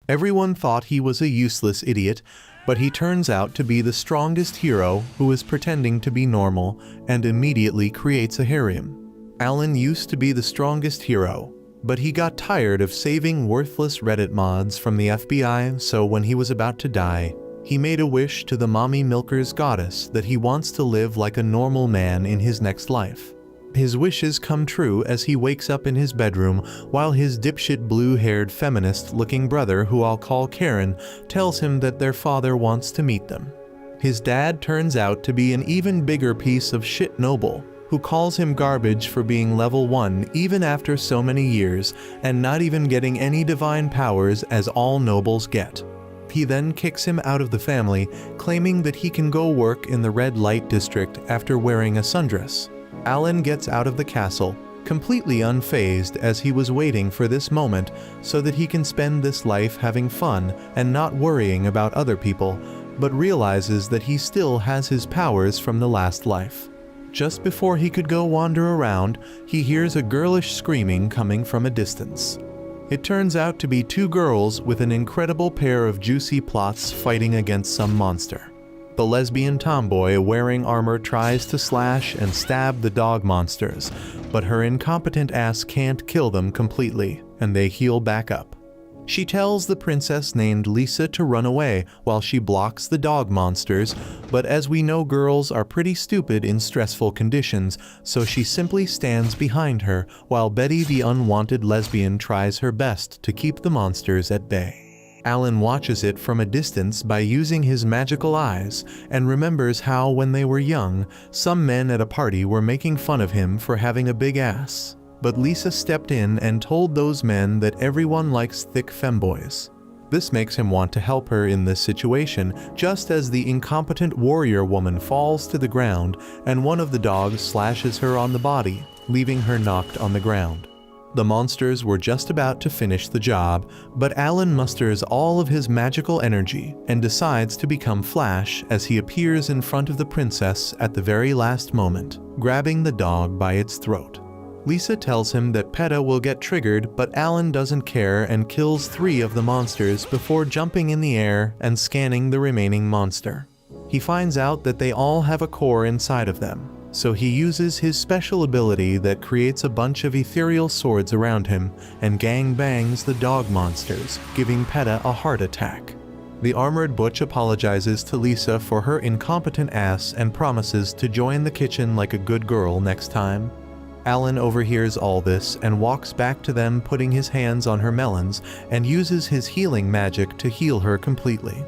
Everyone thought he was a useless idiot, but he turns out to be the strongest hero who is pretending to be normal and immediately creates a harem. Alan used to be the strongest hero, but he got tired of saving worthless Reddit mods from the FBI, so when he was about to die, he made a wish to the mommy milker's goddess that he wants to live like a normal man in his next life. His wishes come true as he wakes up in his bedroom while his dipshit blue-haired feminist-looking brother, who I'll call Karen, tells him that their father wants to meet them. His dad turns out to be an even bigger piece of shit noble, who calls him garbage for being level 1 even after so many years and not even getting any divine powers as all nobles get. He then kicks him out of the family, claiming that he can go work in the red light district after wearing a sundress. Alan gets out of the castle, completely unfazed, as he was waiting for this moment so that he can spend this life having fun and not worrying about other people, but realizes that he still has his powers from the last life. Just before he could go wander around, he hears a girlish screaming coming from a distance. It turns out to be two girls with an incredible pair of juicy plots fighting against some monster. The lesbian tomboy wearing armor tries to slash and stab the dog monsters, but her incompetent ass can't kill them completely, and they heal back up. She tells the princess named Lisa to run away while she blocks the dog monsters, but as we know, girls are pretty stupid in stressful conditions, so she simply stands behind her while Betty the unwanted lesbian tries her best to keep the monsters at bay. Alan watches it from a distance by using his magical eyes and remembers how, when they were young, some men at a party were making fun of him for having a big ass. But Lisa stepped in and told those men that everyone likes thick femboys. This makes him want to help her in this situation, just as the incompetent warrior woman falls to the ground and one of the dogs slashes her on the body, leaving her knocked on the ground. The monsters were just about to finish the job, but Alan musters all of his magical energy and decides to become Flash as he appears in front of the princess at the very last moment, grabbing the dog by its throat. Lisa tells him that PETA will get triggered, but Alan doesn't care and kills 3 of the monsters before jumping in the air and scanning the remaining monster. He finds out that they all have a core inside of them, so he uses his special ability that creates a bunch of ethereal swords around him and gang bangs the dog monsters, giving PETA a heart attack. The armored butch apologizes to Lisa for her incompetent ass and promises to join the kitchen like a good girl next time. Alan overhears all this and walks back to them, putting his hands on her melons, and uses his healing magic to heal her completely.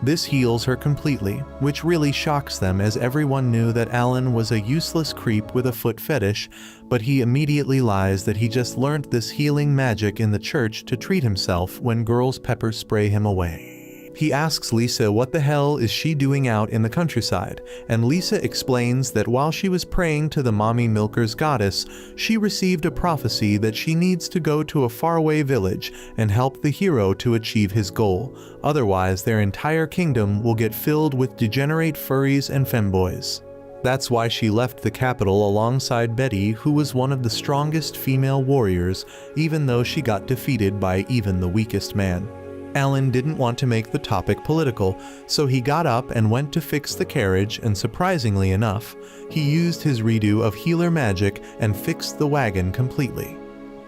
This heals her completely, which really shocks them, as everyone knew that Alan was a useless creep with a foot fetish, but he immediately lies that he just learnt this healing magic in the church to treat himself when girls pepper spray him away. He asks Lisa what the hell is she doing out in the countryside, and Lisa explains that while she was praying to the mommy milker's goddess, she received a prophecy that she needs to go to a faraway village and help the hero to achieve his goal, otherwise their entire kingdom will get filled with degenerate furries and femboys. That's why she left the capital alongside Betty, who was one of the strongest female warriors, even though she got defeated by even the weakest man. Alan didn't want to make the topic political, so he got up and went to fix the carriage, and surprisingly enough, he used his redo of healer magic and fixed the wagon completely.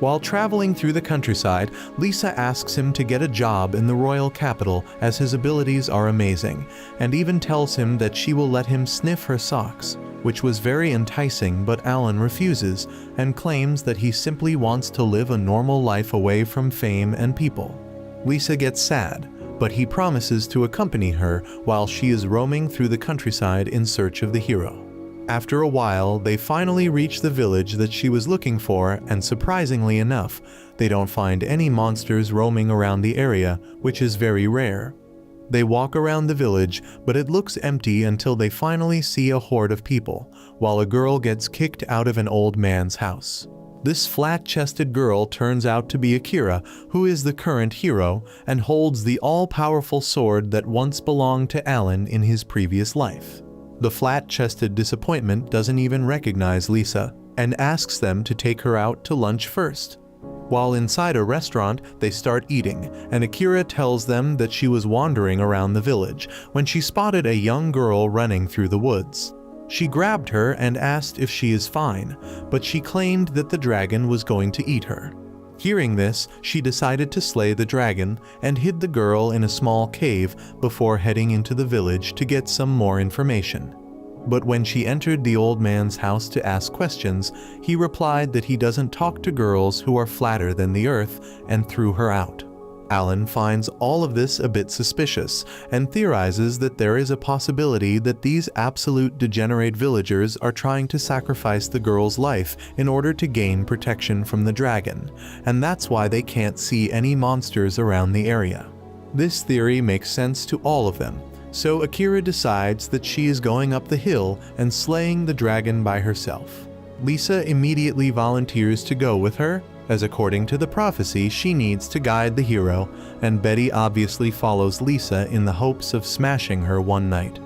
While traveling through the countryside, Lisa asks him to get a job in the royal capital as his abilities are amazing, and even tells him that she will let him sniff her socks, which was very enticing, but Alan refuses and claims that he simply wants to live a normal life away from fame and people. Lisa gets sad, but he promises to accompany her while she is roaming through the countryside in search of the hero. After a while, they finally reach the village that she was looking for, and surprisingly enough, they don't find any monsters roaming around the area, which is very rare. They walk around the village, but it looks empty until they finally see a horde of people, while a girl gets kicked out of an old man's house. This flat-chested girl turns out to be Akira, who is the current hero and holds the all-powerful sword that once belonged to Alan in his previous life. The flat-chested disappointment doesn't even recognize Lisa and asks them to take her out to lunch first. While inside a restaurant, they start eating, and Akira tells them that she was wandering around the village when she spotted a young girl running through the woods. She grabbed her and asked if she is fine, but she claimed that the dragon was going to eat her. Hearing this, she decided to slay the dragon and hid the girl in a small cave before heading into the village to get some more information. But when she entered the old man's house to ask questions, he replied that he doesn't talk to girls who are flatter than the earth and threw her out. Alan finds all of this a bit suspicious and theorizes that there is a possibility that these absolute degenerate villagers are trying to sacrifice the girl's life in order to gain protection from the dragon, and that's why they can't see any monsters around the area. This theory makes sense to all of them, so Akira decides that she is going up the hill and slaying the dragon by herself. Lisa immediately volunteers to go with her, as according to the prophecy she needs to guide the hero, and Betty obviously follows Lisa in the hopes of smashing her one night.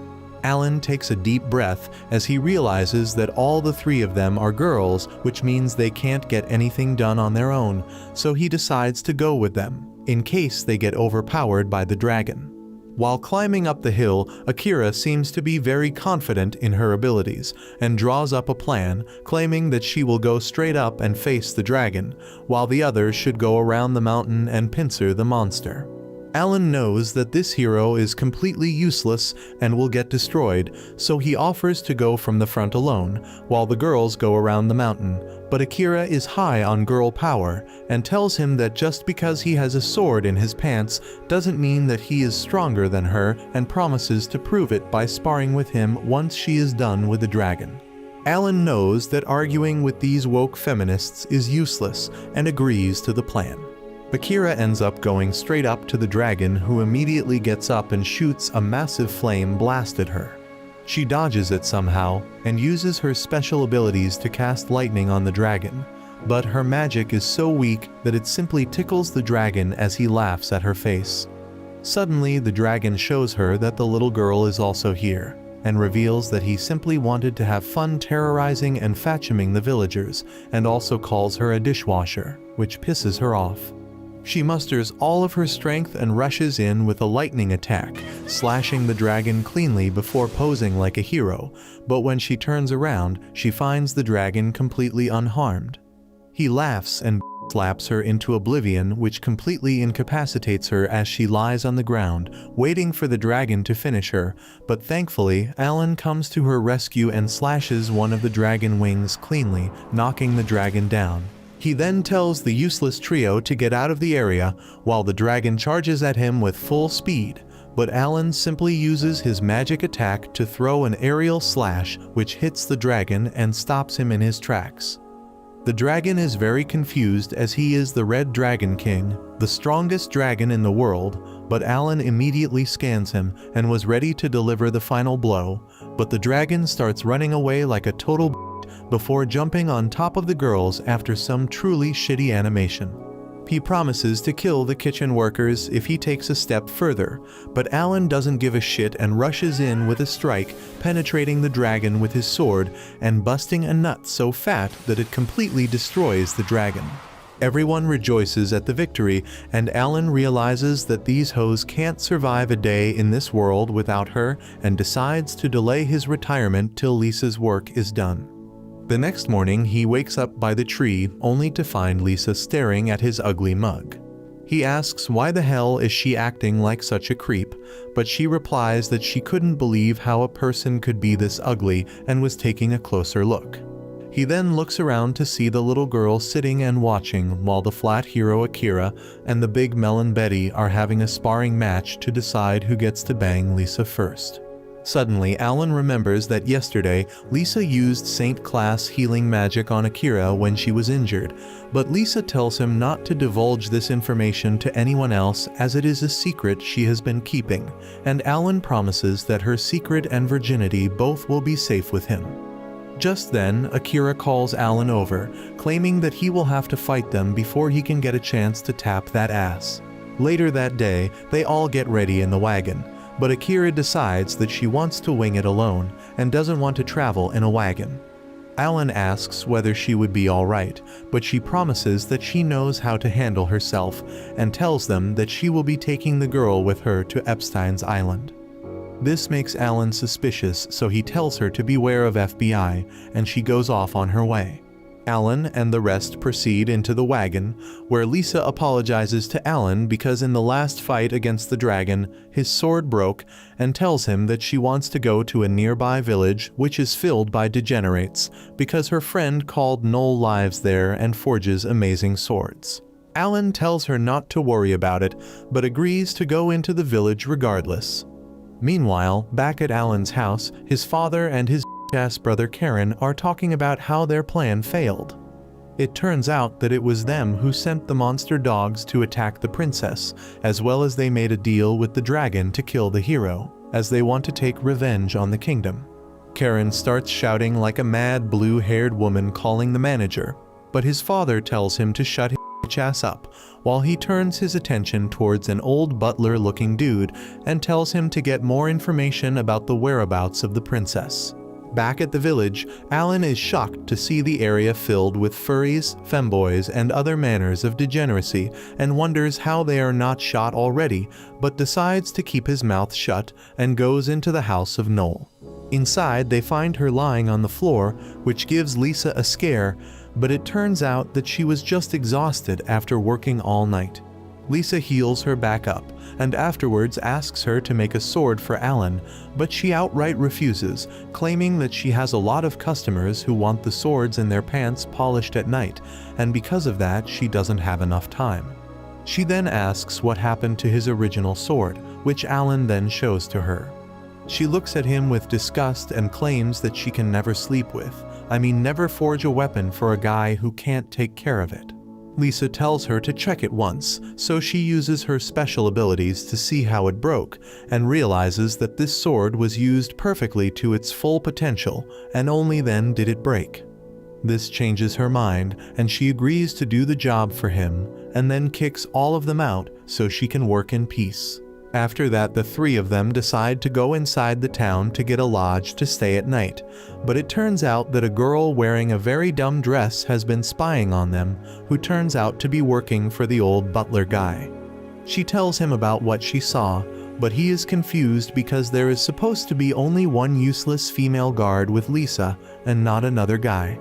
Alan takes a deep breath as he realizes that all the three of them are girls, which means they can't get anything done on their own, so he decides to go with them, in case they get overpowered by the dragon. While climbing up the hill, Akira seems to be very confident in her abilities and draws up a plan, claiming that she will go straight up and face the dragon, while the others should go around the mountain and pincer the monster. Alan knows that this hero is completely useless and will get destroyed, so he offers to go from the front alone, while the girls go around the mountain. But Akira is high on girl power and tells him that just because he has a sword in his pants doesn't mean that he is stronger than her, and promises to prove it by sparring with him once she is done with the dragon. Alan knows that arguing with these woke feminists is useless and agrees to the plan. Akira ends up going straight up to the dragon, who immediately gets up and shoots a massive flame blast at her. She dodges it somehow and uses her special abilities to cast lightning on the dragon, but her magic is so weak that it simply tickles the dragon as he laughs at her face. Suddenly, the dragon shows her that the little girl is also here, and reveals that he simply wanted to have fun terrorizing and fatcheming the villagers, and also calls her a dishwasher, which pisses her off. She musters all of her strength and rushes in with a lightning attack, slashing the dragon cleanly before posing like a hero, but when she turns around, she finds the dragon completely unharmed. He laughs and slaps her into oblivion, which completely incapacitates her as she lies on the ground, waiting for the dragon to finish her, but thankfully, Alan comes to her rescue and slashes one of the dragon wings cleanly, knocking the dragon down. He then tells the useless trio to get out of the area while the dragon charges at him with full speed, but Alan simply uses his magic attack to throw an aerial slash which hits the dragon and stops him in his tracks. The dragon is very confused as he is the Red Dragon King, the strongest dragon in the world, but Alan immediately scans him and was ready to deliver the final blow, but the dragon starts running away like a total before jumping on top of the girls after some truly shitty animation. He promises to kill the kitchen workers if he takes a step further, but Alan doesn't give a shit and rushes in with a strike, penetrating the dragon with his sword and busting a nut so fat that it completely destroys the dragon. Everyone rejoices at the victory, and Alan realizes that these hoes can't survive a day in this world without her and decides to delay his retirement till Lisa's work is done. The next morning, he wakes up by the tree only to find Lisa staring at his ugly mug. He asks why the hell is she acting like such a creep, but she replies that she couldn't believe how a person could be this ugly and was taking a closer look. He then looks around to see the little girl sitting and watching while the flat hero Akira and the big melon Betty are having a sparring match to decide who gets to bang Lisa first. Suddenly, Alan remembers that yesterday, Lisa used Saint Class healing magic on Akira when she was injured, but Lisa tells him not to divulge this information to anyone else as it is a secret she has been keeping, and Alan promises that her secret and virginity both will be safe with him. Just then, Akira calls Alan over, claiming that he will have to fight them before he can get a chance to tap that ass. Later that day, they all get ready in the wagon, but Akira decides that she wants to wing it alone and doesn't want to travel in a wagon. Alan asks whether she would be alright, but she promises that she knows how to handle herself and tells them that she will be taking the girl with her to Epstein's Island. This makes Alan suspicious, so he tells her to beware of FBI, and she goes off on her way. Alan and the rest proceed into the wagon, where Lisa apologizes to Alan because in the last fight against the dragon, his sword broke, and tells him that she wants to go to a nearby village which is filled by degenerates, because her friend called Noel lives there and forges amazing swords. Alan tells her not to worry about it, but agrees to go into the village regardless. Meanwhile, back at Alan's house, his father and his ass brother Karen are talking about how their plan failed. It turns out that it was them who sent the monster dogs to attack the princess, as well as they made a deal with the dragon to kill the hero, as they want to take revenge on the kingdom. Karen starts shouting like a mad blue-haired woman calling the manager, but his father tells him to shut his ass up, while he turns his attention towards an old butler-looking dude and tells him to get more information about the whereabouts of the princess. Back at the village, Alan is shocked to see the area filled with furries, femboys, and other manners of degeneracy and wonders how they are not shot already, but decides to keep his mouth shut and goes into the house of Noel. Inside, they find her lying on the floor, which gives Lisa a scare, but it turns out that she was just exhausted after working all night. Lisa heals her back up, and afterwards asks her to make a sword for Alan, but she outright refuses, claiming that she has a lot of customers who want the swords in their pants polished at night, and because of that she doesn't have enough time. She then asks what happened to his original sword, which Alan then shows to her. She looks at him with disgust and claims that she can never sleep with, never forge a weapon for a guy who can't take care of it. Lisa tells her to check it once, so she uses her special abilities to see how it broke, and realizes that this sword was used perfectly to its full potential, and only then did it break. This changes her mind, and she agrees to do the job for him, and then kicks all of them out so she can work in peace. After that, the three of them decide to go inside the town to get a lodge to stay at night, but it turns out that a girl wearing a very dumb dress has been spying on them, who turns out to be working for the old butler guy. She tells him about what she saw, but he is confused because there is supposed to be only one useless female guard with Lisa and not another guy.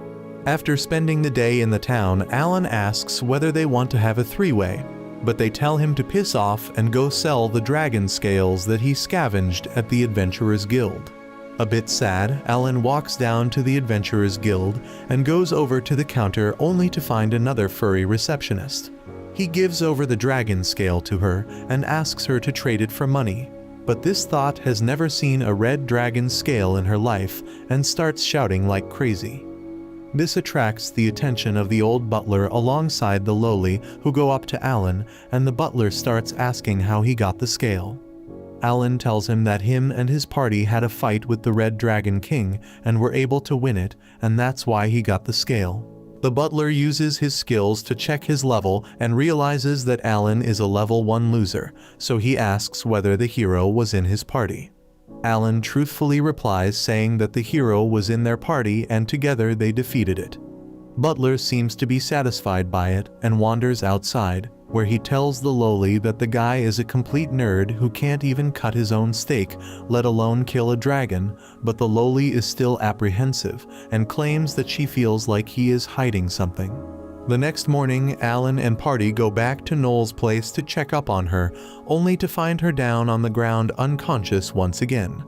After spending the day in the town, Alan asks whether they want to have a three-way, but they tell him to piss off and go sell the dragon scales that he scavenged at the Adventurers Guild. A bit sad, Alan walks down to the Adventurers Guild and goes over to the counter only to find another furry receptionist. He gives over the dragon scale to her and asks her to trade it for money, but this thought has never seen a red dragon scale in her life and starts shouting like crazy. This attracts the attention of the old butler alongside the lowly, who go up to Alan, and the butler starts asking how he got the scale. Alan tells him that him and his party had a fight with the Red Dragon King and were able to win it, and that's why he got the scale. The butler uses his skills to check his level and realizes that Alan is a level 1 loser, so he asks whether the hero was in his party. Alan truthfully replies saying that the hero was in their party and together they defeated it. Butler seems to be satisfied by it and wanders outside, where he tells the lowly that the guy is a complete nerd who can't even cut his own steak, let alone kill a dragon, but the lowly is still apprehensive and claims that she feels like he is hiding something. The next morning, Alan and party go back to Noel's place to check up on her, only to find her down on the ground unconscious once again.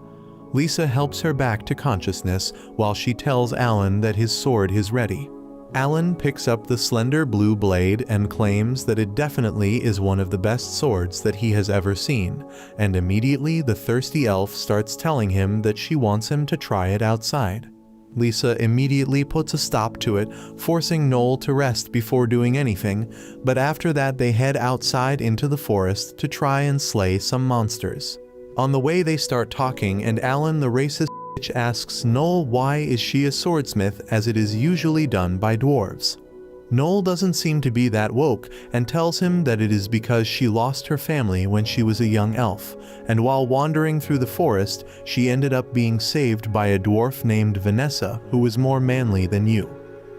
Lisa helps her back to consciousness while she tells Alan that his sword is ready. Alan picks up the slender blue blade and claims that it definitely is one of the best swords that he has ever seen, and immediately the thirsty elf starts telling him that she wants him to try it outside. Lisa immediately puts a stop to it, forcing Noel to rest before doing anything, but after that they head outside into the forest to try and slay some monsters. On the way they start talking, and Alan, the racist bitch, asks Noel why is she a swordsmith as it is usually done by dwarves. Noel doesn't seem to be that woke and tells him that it is because she lost her family when she was a young elf, and while wandering through the forest, she ended up being saved by a dwarf named Vanessa who was more manly than you.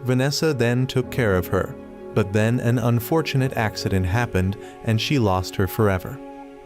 Vanessa then took care of her, but then an unfortunate accident happened and she lost her forever.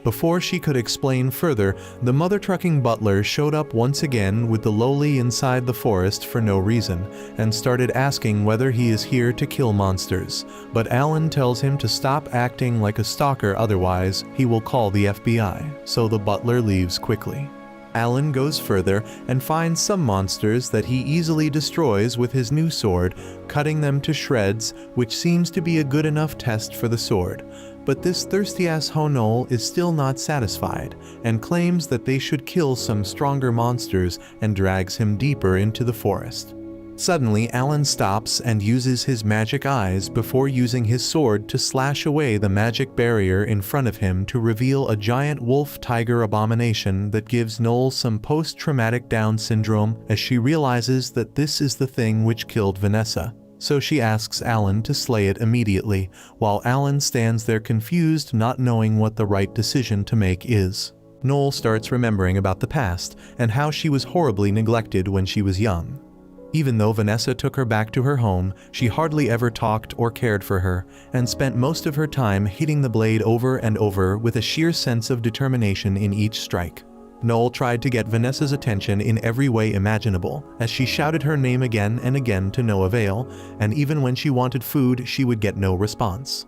Before she could explain further, the mother-trucking butler showed up once again with the lowly inside the forest for no reason, and started asking whether he is here to kill monsters, but Alan tells him to stop acting like a stalker, otherwise he will call the FBI, so the butler leaves quickly. Alan goes further and finds some monsters that he easily destroys with his new sword, cutting them to shreds, which seems to be a good enough test for the sword. But this thirsty-ass Noel is still not satisfied, and claims that they should kill some stronger monsters and drags him deeper into the forest. Suddenly, Alan stops and uses his magic eyes before using his sword to slash away the magic barrier in front of him to reveal a giant wolf-tiger abomination that gives Noel some post-traumatic Down syndrome as she realizes that this is the thing which killed Vanessa. So she asks Alan to slay it immediately, while Alan stands there confused, not knowing what the right decision to make is. Noel starts remembering about the past and how she was horribly neglected when she was young. Even though Vanessa took her back to her home, she hardly ever talked or cared for her, and spent most of her time hitting the blade over and over with a sheer sense of determination in each strike. Noel tried to get Vanessa's attention in every way imaginable, as she shouted her name again and again to no avail, and even when she wanted food, she would get no response.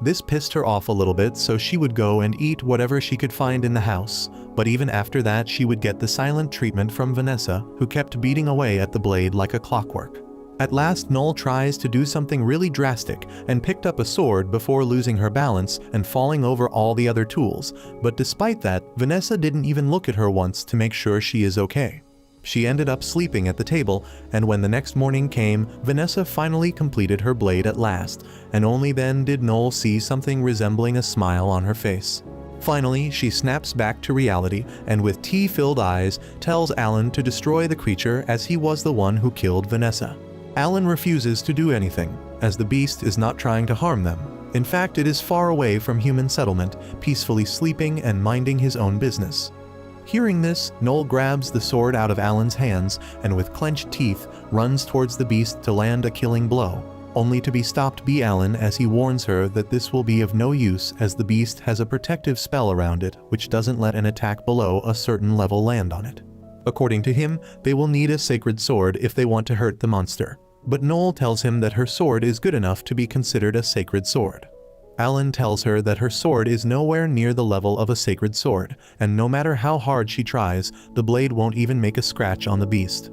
This pissed her off a little bit, so she would go and eat whatever she could find in the house, but even after that she would get the silent treatment from Vanessa, who kept beating away at the blade like a clockwork. At last, Noel tries to do something really drastic and picked up a sword before losing her balance and falling over all the other tools, but despite that, Vanessa didn't even look at her once to make sure she is okay. She ended up sleeping at the table, and when the next morning came, Vanessa finally completed her blade at last, and only then did Noel see something resembling a smile on her face. Finally, she snaps back to reality and with tea-filled eyes tells Alan to destroy the creature as he was the one who killed Vanessa. Alan refuses to do anything, as the beast is not trying to harm them. In fact, it is far away from human settlement, peacefully sleeping and minding his own business. Hearing this, Noel grabs the sword out of Alan's hands and with clenched teeth runs towards the beast to land a killing blow, only to be stopped by Alan as he warns her that this will be of no use as the beast has a protective spell around it which doesn't let an attack below a certain level land on it. According to him, they will need a sacred sword if they want to hurt the monster, but Noel tells him that her sword is good enough to be considered a sacred sword. Alan tells her that her sword is nowhere near the level of a sacred sword, and no matter how hard she tries, the blade won't even make a scratch on the beast.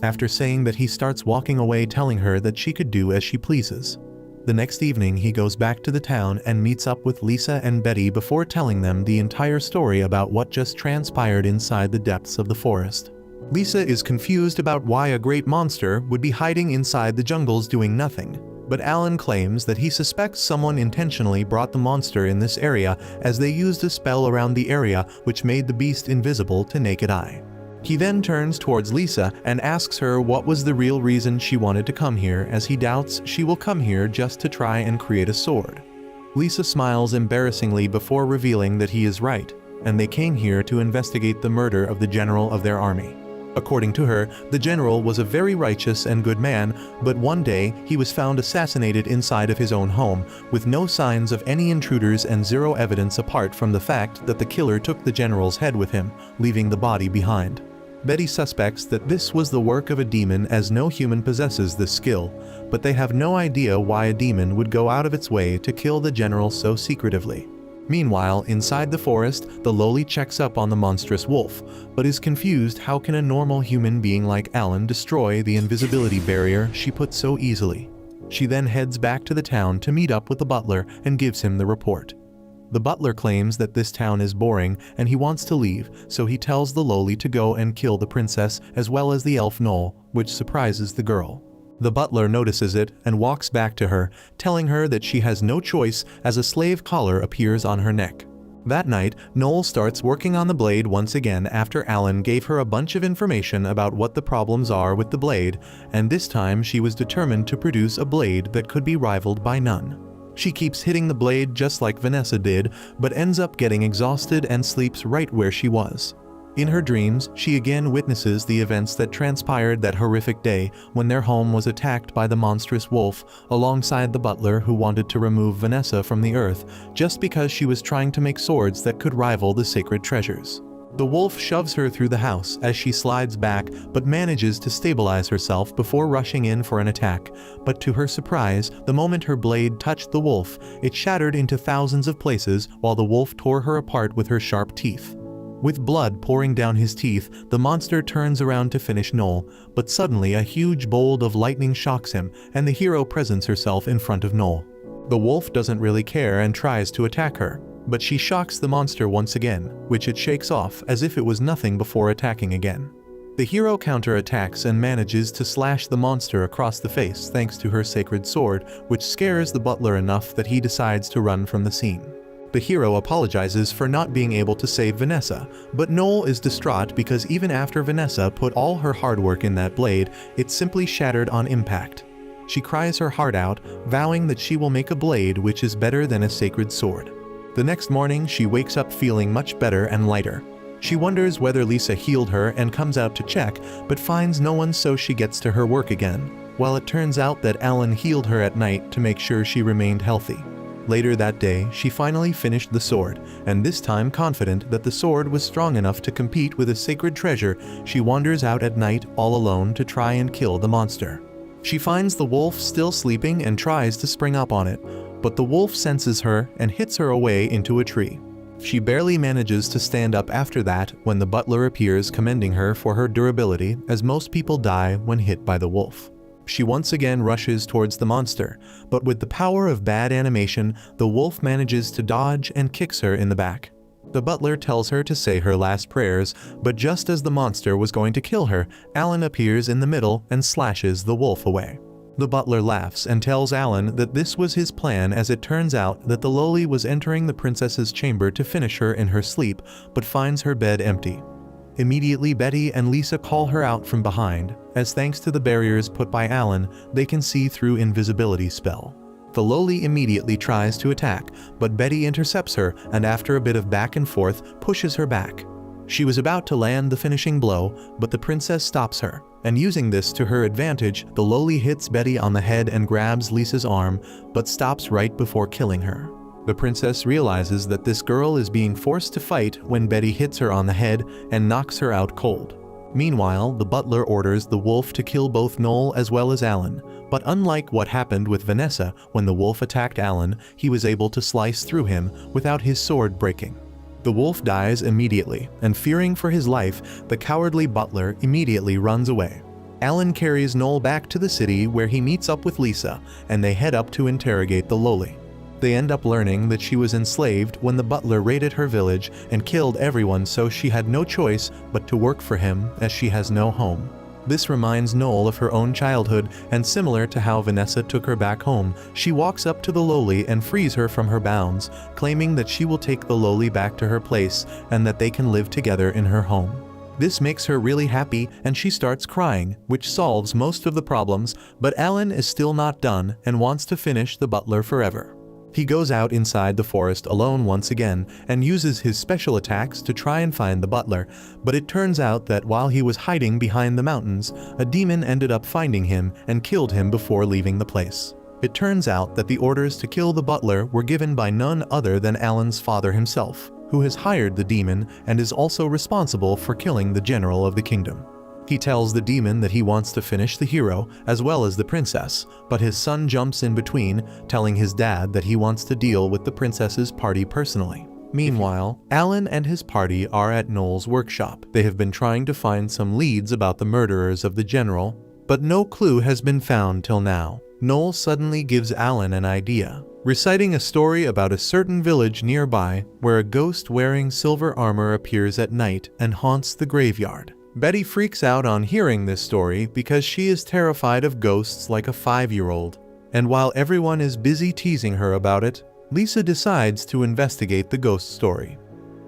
After saying that, he starts walking away, telling her that she could do as she pleases. The next evening, he goes back to the town and meets up with Lisa and Betty before telling them the entire story about what just transpired inside the depths of the forest. Lisa is confused about why a great monster would be hiding inside the jungles doing nothing, but Alan claims that he suspects someone intentionally brought the monster in this area as they used a spell around the area which made the beast invisible to naked eye. He then turns towards Lisa and asks her what was the real reason she wanted to come here, as he doubts she will come here just to try and create a sword. Lisa smiles embarrassingly before revealing that he is right, and they came here to investigate the murder of the general of their army. According to her, the general was a very righteous and good man, but one day he was found assassinated inside of his own home, with no signs of any intruders and zero evidence apart from the fact that the killer took the general's head with him, leaving the body behind. Betty suspects that this was the work of a demon, as no human possesses this skill, but they have no idea why a demon would go out of its way to kill the general so secretively. Meanwhile, inside the forest, the lowly checks up on the monstrous wolf, but is confused how can a normal human being like Alan destroy the invisibility barrier she put so easily. She then heads back to the town to meet up with the butler and gives him the report. The butler claims that this town is boring and he wants to leave, so he tells the lowly to go and kill the princess as well as the elf Noel, which surprises the girl. The butler notices it and walks back to her, telling her that she has no choice as a slave collar appears on her neck. That night, Noel starts working on the blade once again after Alan gave her a bunch of information about what the problems are with the blade, and this time she was determined to produce a blade that could be rivaled by none. She keeps hitting the blade just like Vanessa did, but ends up getting exhausted and sleeps right where she was. In her dreams, she again witnesses the events that transpired that horrific day when their home was attacked by the monstrous wolf alongside the butler who wanted to remove Vanessa from the earth just because she was trying to make swords that could rival the sacred treasures. The wolf shoves her through the house as she slides back but manages to stabilize herself before rushing in for an attack, but to her surprise, the moment her blade touched the wolf, it shattered into thousands of places while the wolf tore her apart with her sharp teeth. With blood pouring down his teeth, the monster turns around to finish Noel, but suddenly a huge bolt of lightning shocks him and the hero presents herself in front of Noel. The wolf doesn't really care and tries to attack her, but she shocks the monster once again, which it shakes off as if it was nothing before attacking again. The hero counterattacks and manages to slash the monster across the face thanks to her sacred sword, which scares the butler enough that he decides to run from the scene. The hero apologizes for not being able to save Vanessa, but Noel is distraught because even after Vanessa put all her hard work in that blade, it simply shattered on impact. She cries her heart out, vowing that she will make a blade which is better than a sacred sword. The next morning, she wakes up feeling much better and lighter. She wonders whether Lisa healed her and comes out to check, but finds no one, so she gets to her work again, while it turns out that Alan healed her at night to make sure she remained healthy. Later that day, she finally finished the sword, and this time confident that the sword was strong enough to compete with a sacred treasure, she wanders out at night all alone to try and kill the monster. She finds the wolf still sleeping and tries to spring up on it, but the wolf senses her and hits her away into a tree. She barely manages to stand up after that when the butler appears, commending her for her durability, as most people die when hit by the wolf. She once again rushes towards the monster, but with the power of bad animation, the wolf manages to dodge and kicks her in the back. The butler tells her to say her last prayers, but just as the monster was going to kill her, Alan appears in the middle and slashes the wolf away. The butler laughs and tells Alan that this was his plan, as it turns out that the lowly was entering the princess's chamber to finish her in her sleep, but finds her bed empty. Immediately, Betty and Lisa call her out from behind, as thanks to the barriers put by Alan, they can see through invisibility spell. The lowly immediately tries to attack, but Betty intercepts her and after a bit of back and forth, pushes her back. She was about to land the finishing blow, but the princess stops her, and using this to her advantage, the lowly hits Betty on the head and grabs Lisa's arm, but stops right before killing her. The princess realizes that this girl is being forced to fight when Betty hits her on the head and knocks her out cold. Meanwhile, the butler orders the wolf to kill both Noel as well as Alan, but unlike what happened with Vanessa when the wolf attacked Alan, he was able to slice through him without his sword breaking. The wolf dies immediately, and fearing for his life, the cowardly butler immediately runs away. Alan carries Noel back to the city where he meets up with Lisa, and they head up to interrogate the lowly. They end up learning that she was enslaved when the butler raided her village and killed everyone, so she had no choice but to work for him as she has no home. This reminds Noel of her own childhood, and similar to how Vanessa took her back home, she walks up to the lowly and frees her from her bounds, claiming that she will take the lowly back to her place and that they can live together in her home. This makes her really happy and she starts crying, which solves most of the problems, but Alan is still not done and wants to finish the butler forever. He goes out inside the forest alone once again and uses his special attacks to try and find the butler, but it turns out that while he was hiding behind the mountains, a demon ended up finding him and killed him before leaving the place. It turns out that the orders to kill the butler were given by none other than Alan's father himself, who has hired the demon and is also responsible for killing the general of the kingdom. He tells the demon that he wants to finish the hero as well as the princess, but his son jumps in between, telling his dad that he wants to deal with the princess's party personally. Meanwhile, Alan and his party are at Noel's workshop. They have been trying to find some leads about the murderers of the general, but no clue has been found till now. Noel suddenly gives Alan an idea, reciting a story about a certain village nearby where a ghost wearing silver armor appears at night and haunts the graveyard. Betty freaks out on hearing this story because she is terrified of ghosts like a 5-year-old, and while everyone is busy teasing her about it, Lisa decides to investigate the ghost story.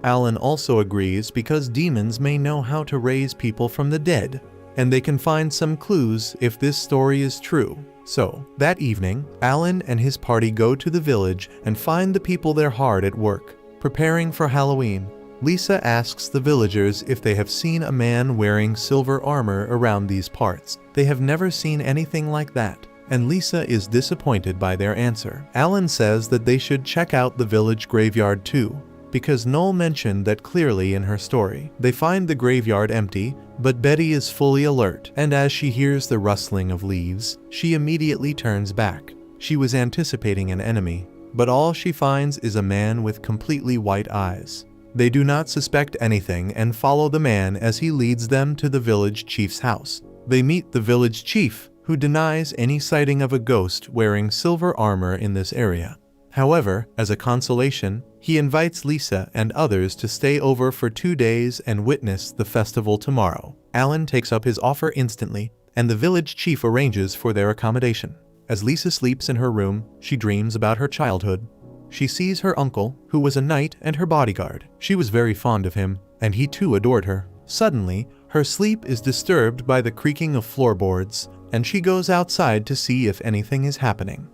Alan also agrees because demons may know how to raise people from the dead, and they can find some clues if this story is true. So, that evening, Alan and his party go to the village and find the people there hard at work, preparing for Halloween. Lisa asks the villagers if they have seen a man wearing silver armor around these parts. They have never seen anything like that, and Lisa is disappointed by their answer. Alan says that they should check out the village graveyard too, because Noel mentioned that clearly in her story. They find the graveyard empty, but Betty is fully alert, and as she hears the rustling of leaves, she immediately turns back. She was anticipating an enemy, but all she finds is a man with completely white eyes. They do not suspect anything and follow the man as he leads them to the village chief's house. They meet the village chief, who denies any sighting of a ghost wearing silver armor in this area. However, as a consolation, he invites Lisa and others to stay over for 2 days and witness the festival tomorrow. Alan takes up his offer instantly, and the village chief arranges for their accommodation. As Lisa sleeps in her room, she dreams about her childhood. She sees her uncle, who was a knight and her bodyguard. She was very fond of him, and he too adored her. Suddenly, her sleep is disturbed by the creaking of floorboards, and she goes outside to see if anything is happening.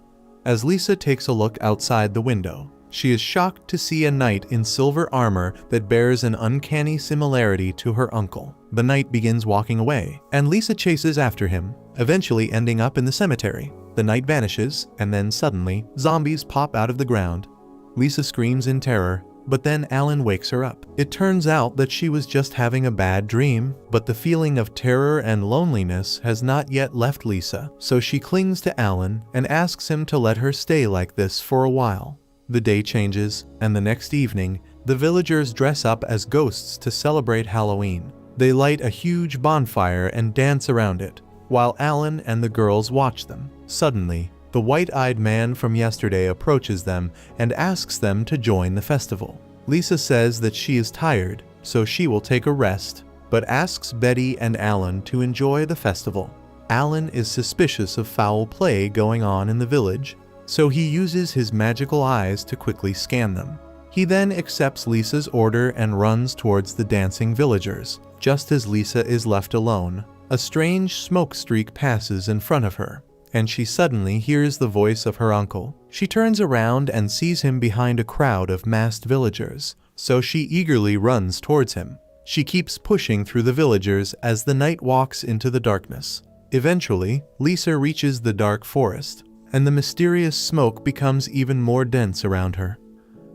As Lisa takes a look outside the window, she is shocked to see a knight in silver armor that bears an uncanny similarity to her uncle. The knight begins walking away, and Lisa chases after him, eventually ending up in the cemetery. The knight vanishes, and then suddenly, zombies pop out of the ground. Lisa screams in terror, but then Alan wakes her up. It turns out that she was just having a bad dream, but the feeling of terror and loneliness has not yet left Lisa, so she clings to Alan and asks him to let her stay like this for a while. The day changes, and the next evening, the villagers dress up as ghosts to celebrate Halloween. They light a huge bonfire and dance around it, while Alan and the girls watch them. Suddenly, the white-eyed man from yesterday approaches them and asks them to join the festival. Lisa says that she is tired, so she will take a rest, but asks Betty and Alan to enjoy the festival. Alan is suspicious of foul play going on in the village, so he uses his magical eyes to quickly scan them. He then accepts Lisa's order and runs towards the dancing villagers. Just as Lisa is left alone, a strange smoke streak passes in front of her, and she suddenly hears the voice of her uncle. She turns around and sees him behind a crowd of masked villagers, so she eagerly runs towards him. She keeps pushing through the villagers as the night walks into the darkness. Eventually, Lisa reaches the dark forest, and the mysterious smoke becomes even more dense around her.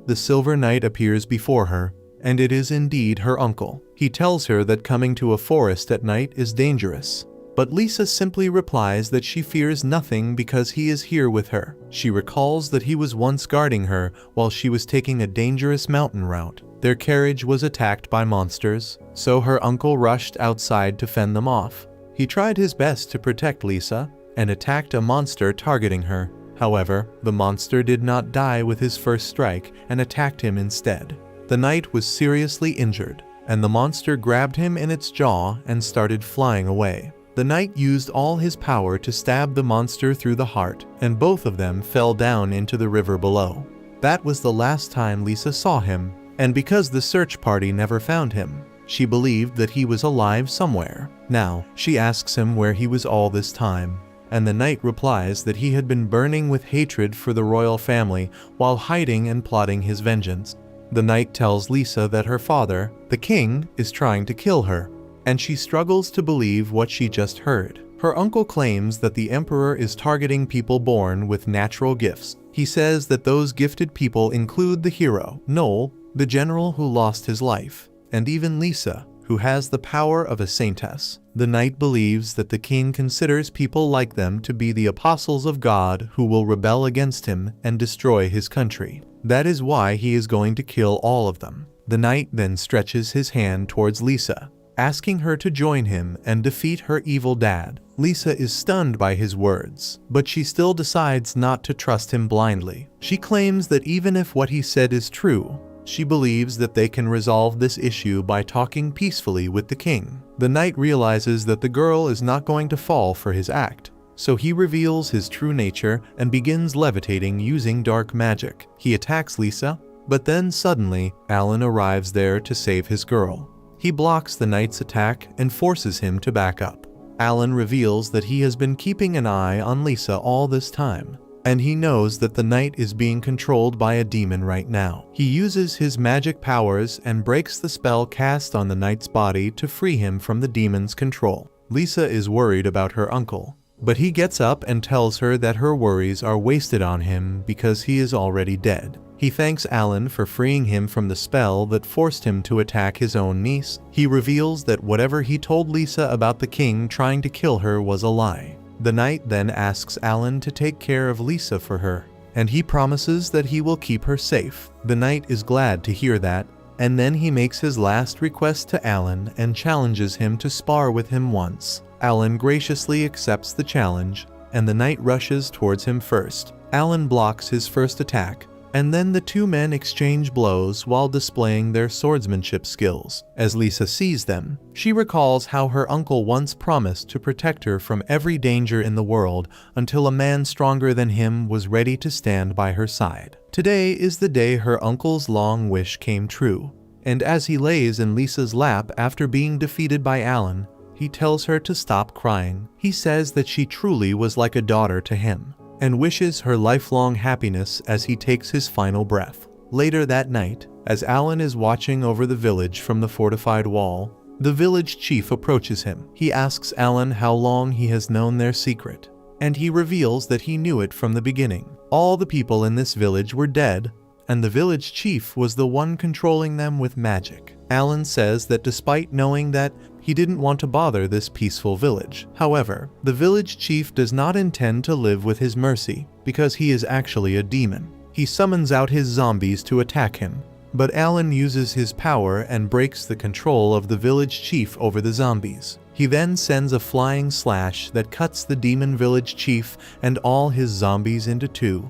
The Silver Knight appears before her, and it is indeed her uncle. He tells her that coming to a forest at night is dangerous, but Lisa simply replies that she fears nothing because he is here with her. She recalls that he was once guarding her while she was taking a dangerous mountain route. Their carriage was attacked by monsters, so her uncle rushed outside to fend them off. He tried his best to protect Lisa and attacked a monster targeting her. However, the monster did not die with his first strike and attacked him instead. The knight was seriously injured, and the monster grabbed him in its jaw and started flying away. The knight used all his power to stab the monster through the heart, and both of them fell down into the river below. That was the last time Lisa saw him, and because the search party never found him, she believed that he was alive somewhere. Now, she asks him where he was all this time, and the knight replies that he had been burning with hatred for the royal family while hiding and plotting his vengeance. The knight tells Lisa that her father, the king, is trying to kill her, and she struggles to believe what she just heard. Her uncle claims that the emperor is targeting people born with natural gifts. He says that those gifted people include the hero, Noel, the general who lost his life, and even Lisa, who has the power of a saintess. The knight believes that the king considers people like them to be the apostles of God who will rebel against him and destroy his country. That is why he is going to kill all of them. The knight then stretches his hand towards Lisa, asking her to join him and defeat her evil dad. Lisa is stunned by his words, but she still decides not to trust him blindly. She claims that even if what he said is true, she believes that they can resolve this issue by talking peacefully with the king. The knight realizes that the girl is not going to fall for his act, So he reveals his true nature and begins levitating using dark magic. He attacks Lisa, but then suddenly, Alan arrives there to save his girl. He blocks the knight's attack and forces him to back up. Alan reveals that he has been keeping an eye on Lisa all this time, and he knows that the knight is being controlled by a demon right now. He uses his magic powers and breaks the spell cast on the knight's body to free him from the demon's control. Lisa is worried about her uncle, but he gets up and tells her that her worries are wasted on him because he is already dead. He thanks Alan for freeing him from the spell that forced him to attack his own niece. He reveals that whatever he told Lisa about the king trying to kill her was a lie. The knight then asks Alan to take care of Lisa for her, and he promises that he will keep her safe. The knight is glad to hear that, and then he makes his last request to Alan and challenges him to spar with him once. Alan graciously accepts the challenge, and the knight rushes towards him first. Alan blocks his first attack, and then the two men exchange blows while displaying their swordsmanship skills. As Lisa sees them, she recalls how her uncle once promised to protect her from every danger in the world until a man stronger than him was ready to stand by her side. Today is the day her uncle's long wish came true, and as he lays in Lisa's lap after being defeated by Alan, he tells her to stop crying. He says that she truly was like a daughter to him, and wishes her lifelong happiness as he takes his final breath. Later that night, as Alan is watching over the village from the fortified wall, the village chief approaches him. He asks Alan how long he has known their secret, and he reveals that he knew it from the beginning. All the people in this village were dead, and the village chief was the one controlling them with magic. Alan says that despite knowing that, he didn't want to bother this peaceful village. However, the village chief does not intend to live with his mercy, because he is actually a demon. He summons out his zombies to attack him, but Alan uses his power and breaks the control of the village chief over the zombies. He then sends a flying slash that cuts the demon village chief and all his zombies into two.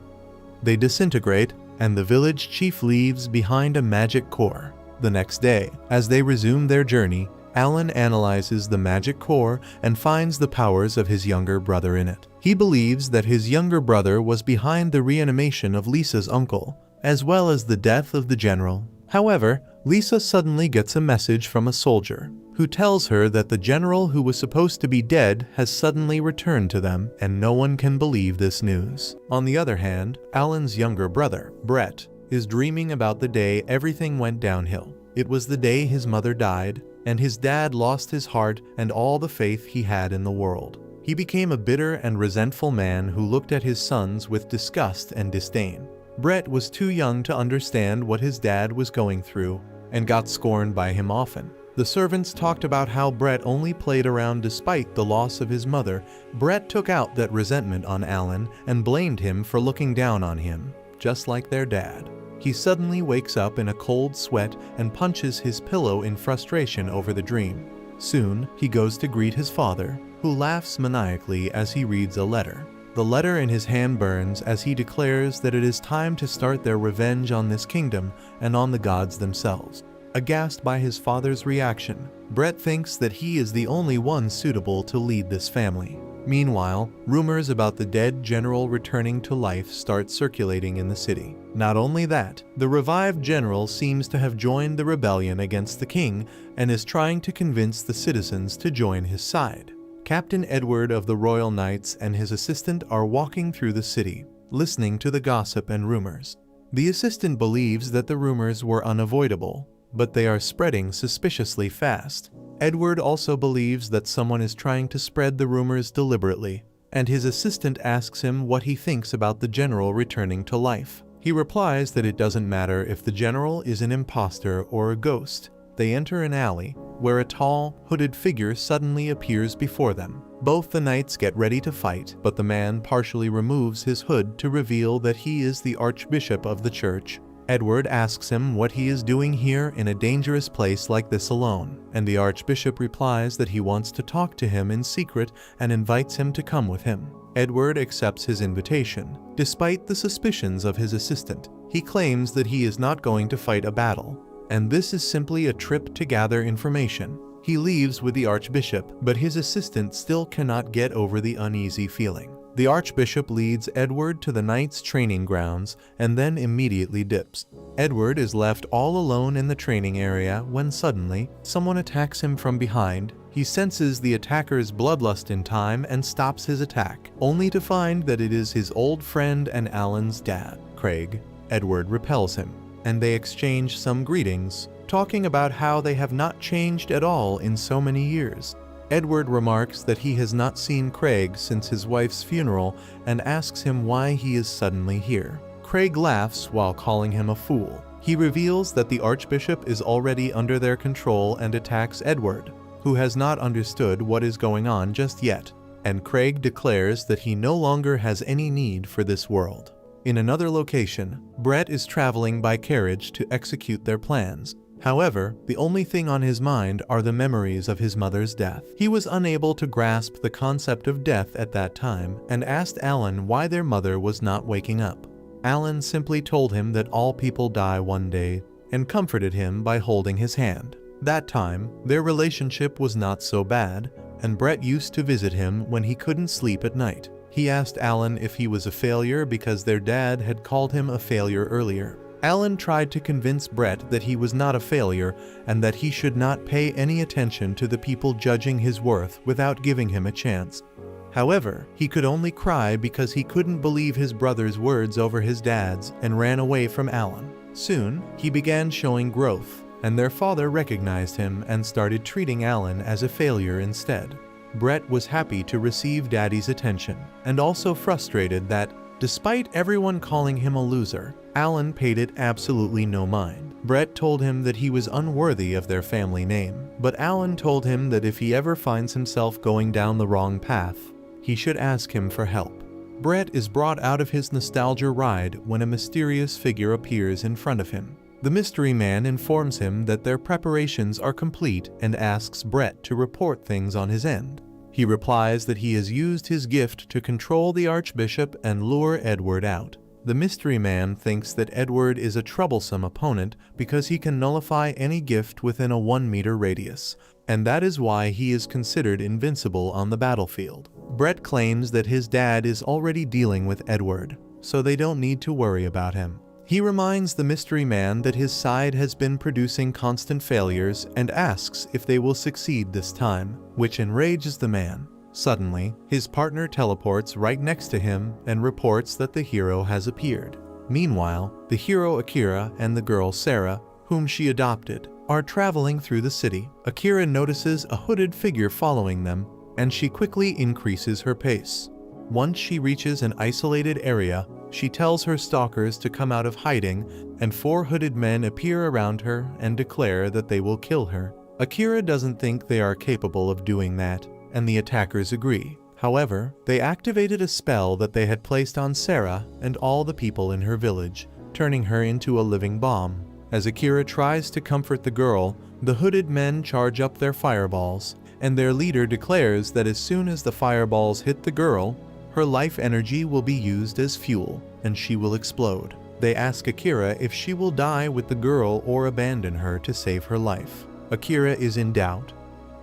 They disintegrate, and the village chief leaves behind a magic core. The next day, as they resume their journey, Alan analyzes the magic core and finds the powers of his younger brother in it. He believes that his younger brother was behind the reanimation of Lisa's uncle, as well as the death of the general. However, Lisa suddenly gets a message from a soldier, who tells her that the general who was supposed to be dead has suddenly returned to them, and no one can believe this news. On the other hand, Alan's younger brother, Brett, is dreaming about the day everything went downhill. It was the day his mother died, and his dad lost his heart and all the faith he had in the world. He became a bitter and resentful man who looked at his sons with disgust and disdain. Brett was too young to understand what his dad was going through, and got scorned by him often. The servants talked about how Brett only played around despite the loss of his mother. Brett took out that resentment on Alan and blamed him for looking down on him, just like their dad. He suddenly wakes up in a cold sweat and punches his pillow in frustration over the dream. Soon, he goes to greet his father, who laughs maniacally as he reads a letter. The letter in his hand burns as he declares that it is time to start their revenge on this kingdom and on the gods themselves. Aghast by his father's reaction, Brett thinks that he is the only one suitable to lead this family. Meanwhile, rumors about the dead general returning to life start circulating in the city. Not only that, the revived general seems to have joined the rebellion against the king and is trying to convince the citizens to join his side. Captain Edward of the Royal Knights and his assistant are walking through the city, listening to the gossip and rumors. The assistant believes that the rumors were unavoidable, but they are spreading suspiciously fast. Edward also believes that someone is trying to spread the rumors deliberately, and his assistant asks him what he thinks about the general returning to life. He replies that it doesn't matter if the general is an imposter or a ghost. They enter an alley, where a tall, hooded figure suddenly appears before them. Both the knights get ready to fight, but the man partially removes his hood to reveal that he is the archbishop of the church. Edward asks him what he is doing here in a dangerous place like this alone, and the archbishop replies that he wants to talk to him in secret and invites him to come with him. Edward accepts his invitation, despite the suspicions of his assistant. He claims that he is not going to fight a battle, and this is simply a trip to gather information. He leaves with the Archbishop, but his assistant still cannot get over the uneasy feeling. The Archbishop leads Edward to the Knights' training grounds and then immediately dips. Edward is left all alone in the training area when suddenly someone attacks him from behind. He senses the attacker's bloodlust in time and stops his attack, only to find that it is his old friend and Alan's dad, Craig. Edward repels him, and they exchange some greetings, talking about how they have not changed at all in so many years. Edward remarks that he has not seen Craig since his wife's funeral and asks him why he is suddenly here. Craig laughs while calling him a fool. He reveals that the Archbishop is already under their control and attacks Edward, who has not understood what is going on just yet, and Craig declares that he no longer has any need for this world. In another location, Brett is traveling by carriage to execute their plans. However, the only thing on his mind are the memories of his mother's death. He was unable to grasp the concept of death at that time and asked Alan why their mother was not waking up. Alan simply told him that all people die one day and comforted him by holding his hand. That time, their relationship was not so bad, and Brett used to visit him when he couldn't sleep at night. He asked Alan if he was a failure because their dad had called him a failure earlier. Alan tried to convince Brett that he was not a failure and that he should not pay any attention to the people judging his worth without giving him a chance. However, he could only cry because he couldn't believe his brother's words over his dad's and ran away from Alan. Soon, he began showing growth, and their father recognized him and started treating Alan as a failure instead. Brett was happy to receive Daddy's attention, and also frustrated that, despite everyone calling him a loser, Alan paid it absolutely no mind. Brett told him that he was unworthy of their family name, but Alan told him that if he ever finds himself going down the wrong path, he should ask him for help. Brett is brought out of his nostalgia ride when a mysterious figure appears in front of him. The mystery man informs him that their preparations are complete and asks Brett to report things on his end. He replies that he has used his gift to control the Archbishop and lure Edward out. The mystery man thinks that Edward is a troublesome opponent because he can nullify any gift within a 1-meter radius, and that is why he is considered invincible on the battlefield. Brett claims that his dad is already dealing with Edward, so they don't need to worry about him. He reminds the mystery man that his side has been producing constant failures and asks if they will succeed this time, which enrages the man. Suddenly, his partner teleports right next to him and reports that the hero has appeared. Meanwhile, the hero Akira and the girl Sarah, whom she adopted, are traveling through the city. Akira notices a hooded figure following them, and she quickly increases her pace. Once she reaches an isolated area, she tells her stalkers to come out of hiding, and 4 hooded men appear around her and declare that they will kill her. Akira doesn't think they are capable of doing that, and the attackers agree. However, they activated a spell that they had placed on Sarah and all the people in her village, turning her into a living bomb. As Akira tries to comfort the girl, the hooded men charge up their fireballs, and their leader declares that as soon as the fireballs hit the girl, her life energy will be used as fuel, and she will explode. They ask Akira if she will die with the girl or abandon her to save her life. Akira is in doubt.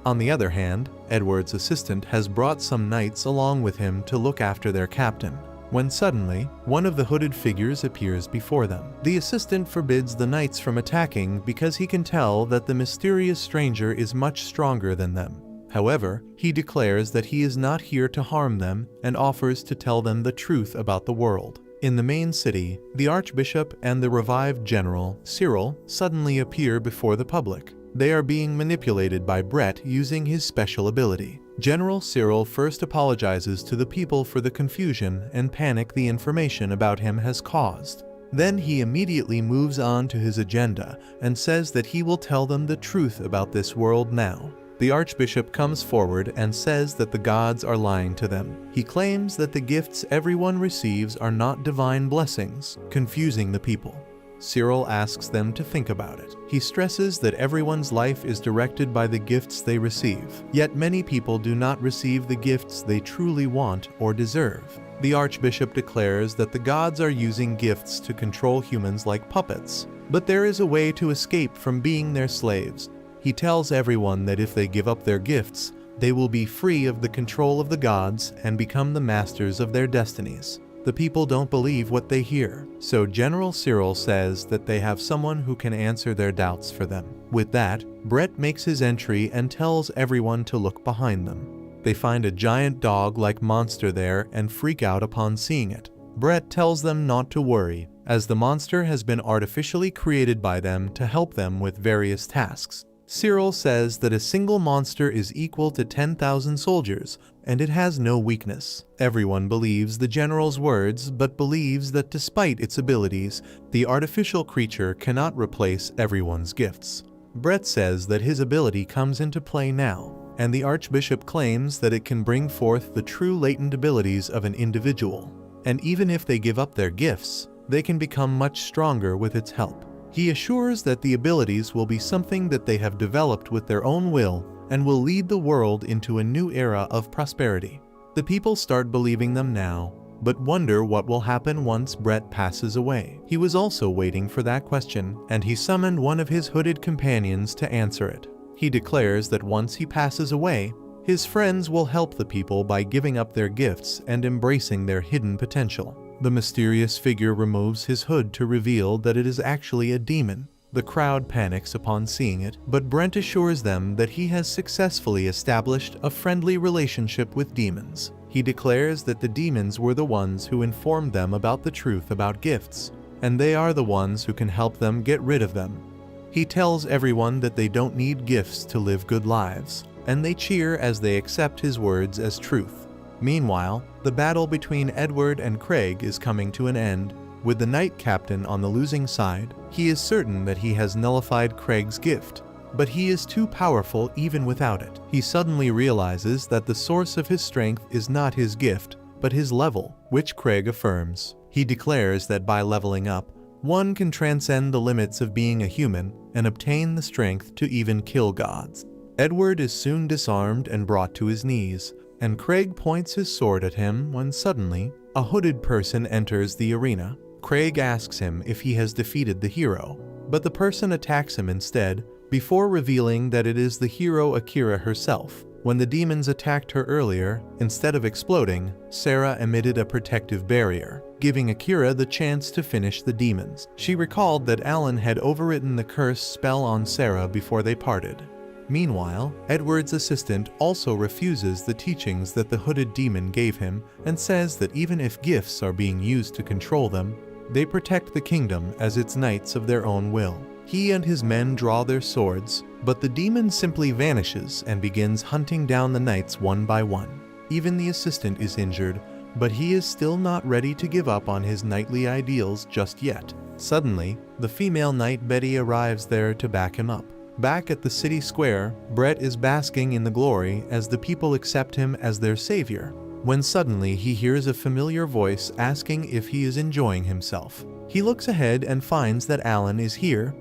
On the other hand, Edward's assistant has brought some knights along with him to look after their captain, when suddenly, one of the hooded figures appears before them. The assistant forbids the knights from attacking because he can tell that the mysterious stranger is much stronger than them. However, he declares that he is not here to harm them and offers to tell them the truth about the world. In the main city, the Archbishop and the revived General, Cyril, suddenly appear before the public. They are being manipulated by Brett using his special ability. General Cyril first apologizes to the people for the confusion and panic the information about him has caused. Then he immediately moves on to his agenda and says that he will tell them the truth about this world now. The Archbishop comes forward and says that the gods are lying to them. He claims that the gifts everyone receives are not divine blessings, confusing the people. Cyril asks them to think about it. He stresses that everyone's life is directed by the gifts they receive, yet many people do not receive the gifts they truly want or deserve. The Archbishop declares that the gods are using gifts to control humans like puppets, but there is a way to escape from being their slaves. He tells everyone that if they give up their gifts, they will be free of the control of the gods and become the masters of their destinies. The people don't believe what they hear, so General Cyril says that they have someone who can answer their doubts for them. With that, Brett makes his entry and tells everyone to look behind them. They find a giant dog-like monster there and freak out upon seeing it. Brett tells them not to worry, as the monster has been artificially created by them to help them with various tasks. Cyril says that a single monster is equal to 10,000 soldiers, and it has no weakness. Everyone believes the general's words, but believes that despite its abilities, the artificial creature cannot replace everyone's gifts. Brett says that his ability comes into play now, and the Archbishop claims that it can bring forth the true latent abilities of an individual. And even if they give up their gifts, they can become much stronger with its help. He assures that the abilities will be something that they have developed with their own will and will lead the world into a new era of prosperity. The people start believing them now, but wonder what will happen once Brett passes away. He was also waiting for that question, and he summoned one of his hooded companions to answer it. He declares that once he passes away, his friends will help the people by giving up their gifts and embracing their hidden potential. The mysterious figure removes his hood to reveal that it is actually a demon. The crowd panics upon seeing it, but Brent assures them that he has successfully established a friendly relationship with demons. He declares that the demons were the ones who informed them about the truth about gifts, and they are the ones who can help them get rid of them. He tells everyone that they don't need gifts to live good lives, and they cheer as they accept his words as truth. Meanwhile, the battle between Edward and Craig is coming to an end. With the Knight Captain on the losing side, he is certain that he has nullified Craig's gift, but he is too powerful even without it. He suddenly realizes that the source of his strength is not his gift, but his level, which Craig affirms. He declares that by leveling up, one can transcend the limits of being a human and obtain the strength to even kill gods. Edward is soon disarmed and brought to his knees, and Craig points his sword at him when suddenly, a hooded person enters the arena. Craig asks him if he has defeated the hero, but the person attacks him instead, before revealing that it is the hero Akira herself. When the demons attacked her earlier, instead of exploding, Sarah emitted a protective barrier, giving Akira the chance to finish the demons. She recalled that Alan had overwritten the curse spell on Sarah before they parted. Meanwhile, Edward's assistant also refuses the teachings that the hooded demon gave him and says that even if gifts are being used to control them, they protect the kingdom as its knights of their own will. He and his men draw their swords, but the demon simply vanishes and begins hunting down the knights one by one. Even the assistant is injured, but he is still not ready to give up on his knightly ideals just yet. Suddenly, the female knight Betty arrives there to back him up. Back at the city square, Brett is basking in the glory as the people accept him as their savior, when suddenly he hears a familiar voice asking if he is enjoying himself. He looks ahead and finds that Alan is here.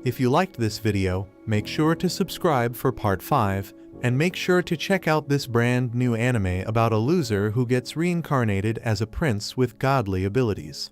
If you liked this video, make sure to subscribe for part 5, and make sure to check out this brand new anime about a loser who gets reincarnated as a prince with godly abilities.